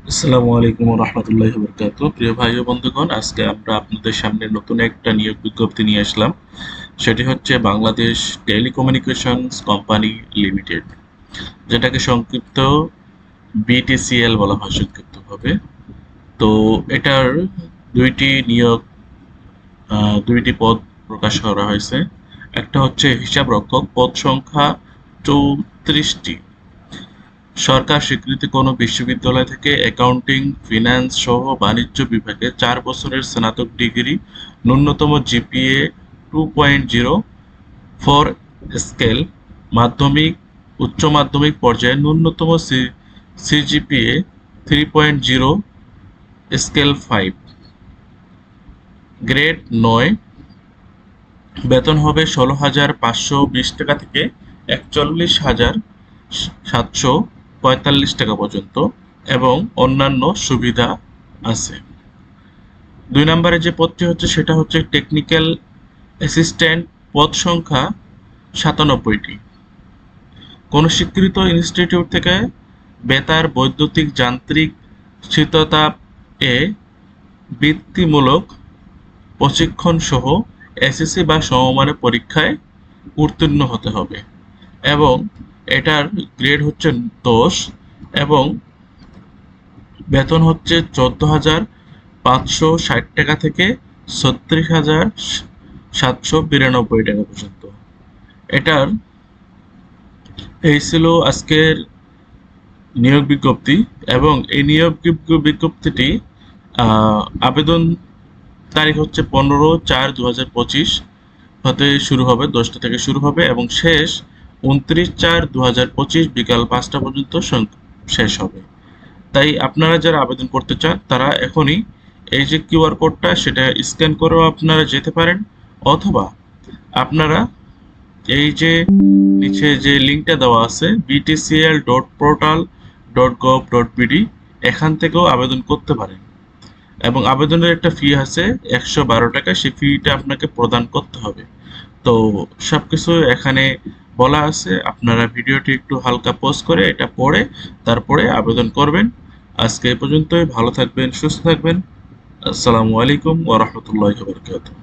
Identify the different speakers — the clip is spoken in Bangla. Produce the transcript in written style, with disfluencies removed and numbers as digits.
Speaker 1: আসসালামু আলাইকুম ওয়া রাহমাতুল্লাহি ওয়া বারাকাতুহু। প্রিয় ভাই ও বন্ধুগণ, আজকে আমরা আপনাদের সামনে নতুন একটা নিয়োগ বিজ্ঞপ্তি নিয়ে আসলাম। সেটি হচ্ছে বাংলাদেশ টেলিকমিউনিকেশনস কোম্পানি লিমিটেড, যেটাকে সংক্ষিপ্ত বিটিসিএল বলা হয় সংক্ষিপ্তভাবে। তো এটার দুইটি পদ প্রকাশ করা হয়েছে। একটা হচ্ছে হিসাব রক্ষক, পদ সংখ্যা ৩৪টি। সরকার স্বীকৃত কোনো বিশ্ববিদ্যালয় থেকে অ্যাকাউন্টিং, ফিন্যান্স সহ বাণিজ্য বিভাগে ৪ বছরের স্নাতক ডিগ্রি, ন্যূনতম জিপিএ 2.0 ফর স্কেল, মাধ্যমিক, উচ্চ মাধ্যমিক পর্যায়ে ন্যূনতম সিজিপিএ 3.0 স্কেল 5, গ্রেড ৯। বেতন হবে ১৬,৫২০ টাকা থেকে ৪১,৭৪৫ টাকা পর্যন্ত এবং অন্যান্য সুবিধা আছে। ২ নম্বরে যে পদটি হচ্ছে সেটা হচ্ছে টেকনিক্যাল অ্যাসিস্ট্যান্ট, পদ সংখ্যা ৯৭টি। কোনো স্বীকৃত ইনস্টিটিউট থেকে বেতার, বৈদ্যুতিক, যান্ত্রিক, শীততাপ এ বৃত্তিমূলক প্রশিক্ষণ সহ এসএসসি বা সমমানের পরীক্ষায় উত্তীর্ণ হতে হবে এবং এটার গ্রেড হচ্ছে ১০ এবং বেতন হচ্ছে ১৪,৫৬০ টাকা থেকে ৩৬,৭৯২ টাকা পর্যন্ত। এটার এই ছিল আজকের নিয়োগ বিজ্ঞপ্তি এবং এই নিয়োগ বিজ্ঞপ্তিটি আবেদন তারিখ হচ্ছে ১৫/৪/২০২৫ হতে শুরু হবে, ১০টা থেকে শুরু হবে এবং শেষ ২৯/৪/২০২৫ বিকাল ৫টা পর্যন্ত শেষ হবে। তাই আপনারা যারা আবেদন করতে চান তারা এখনই এই যে কিউআর কোডটা সেটা স্ক্যান করেও আপনারা যেতে পারেন, অথবা আপনারা এই যে নিচে যে লিঙ্কটা দেওয়া আছে btcl.portal.gov.bd, এখান থেকেও আবেদন করতে পারেন এবং আবেদনের একটা ফি আছে ১১২ টাকা, সেই ফিটা আপনাকে প্রদান করতে হবে। তো সবকিছু এখানে বলা আছে, আপনারা ভিডিওটি একটু হালকা পজ করে এটা পড়ে তারপরে আবেদন করবেন। আজকে এই পর্যন্তই। ভালো থাকবেন, সুস্থ থাকবেন। আসসালামু আলাইকুম ওয়া রাহমাতুল্লাহি ওয়া বারাকাতুহু।